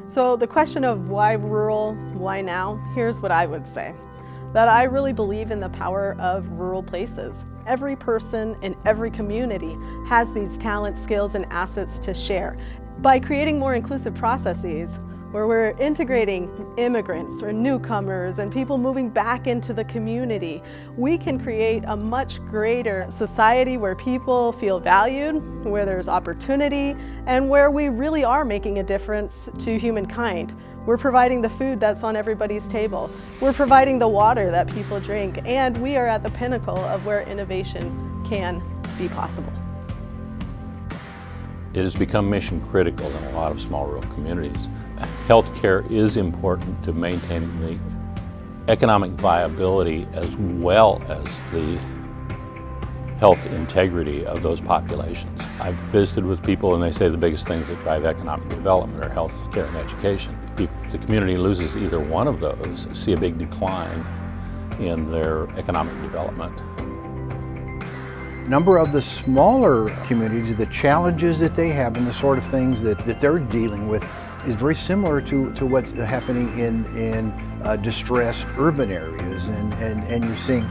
So the question of why rural, why now? Here's what I would say. That I really believe in the power of rural places. Every person in every community has these talents, skills, and assets to share. By creating more inclusive processes, where we're integrating immigrants or newcomers and people moving back into the community, we can create a much greater society where people feel valued, where there's opportunity, and where we really are making a difference to humankind. We're providing the food that's on everybody's table. We're providing the water that people drink, and we are at the pinnacle of where innovation can be possible. It has become mission critical in a lot of small rural communities. Healthcare is important to maintain the economic viability as well as the health integrity of those populations. I've visited with people and they say the biggest things that drive economic development are healthcare and education. If the community loses either one of those, see a big decline in their economic development. Number of the smaller communities, the challenges that they have and the sort of things that they're dealing with is very similar to what's happening in distressed urban areas, and you're seeing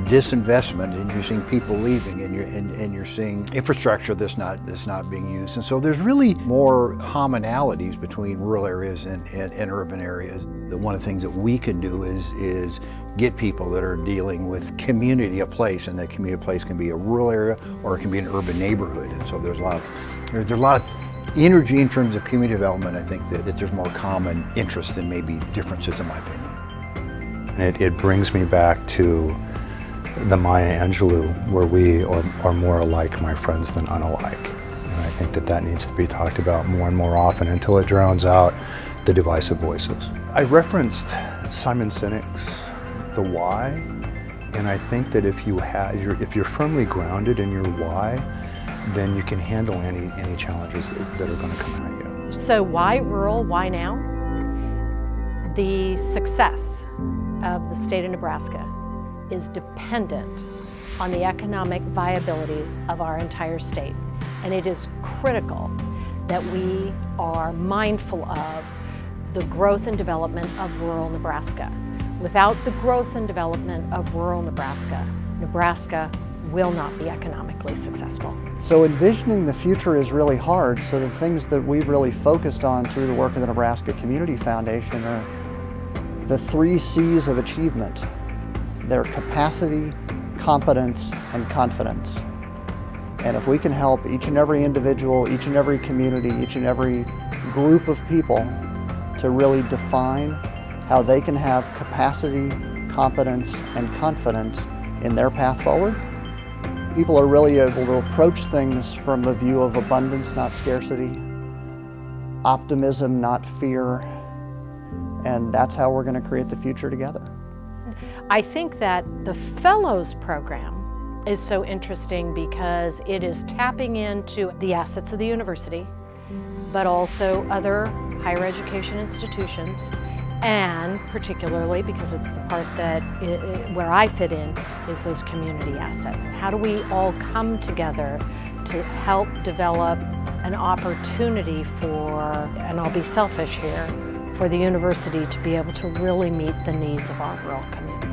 disinvestment, and you're seeing people leaving, and you're seeing infrastructure that's not being used. And so there's really more commonalities between rural areas and urban areas. One of the things that we can do is get people that are dealing with community of place, and that community of place can be a rural area or it can be an urban neighborhood. And so there's a lot of energy in terms of community development. I think that there's more common interest than maybe differences, in my opinion. It brings me back to the Maya Angelou, where we are more alike, my friends, than unalike. And I think that needs to be talked about more and more often until it drowns out the divisive voices. I referenced Simon Sinek's The Why, and I think that if you're firmly grounded in your why, then you can handle any challenges that are going to come at you. So why rural, why now? The success of the state of Nebraska is dependent on the economic viability of our entire state. And it is critical that we are mindful of the growth and development of rural Nebraska. Without the growth and development of rural Nebraska, Nebraska will not be economically successful. So envisioning the future is really hard, so the things that we've really focused on through the work of the Nebraska Community Foundation are the 3 C's of achievement. They're capacity, competence, and confidence. And if we can help each and every individual, each and every community, each and every group of people to really define how they can have capacity, competence, and confidence in their path forward, people are really able to approach things from the view of abundance, not scarcity, optimism, not fear, and that's how we're going to create the future together. I think that the Fellows Program is so interesting because it is tapping into the assets of the university, but also other higher education institutions, and particularly because it's the part that where I fit in is those community assets. And how do we all come together to help develop an opportunity for, and I'll be selfish here, for the university to be able to really meet the needs of our rural community.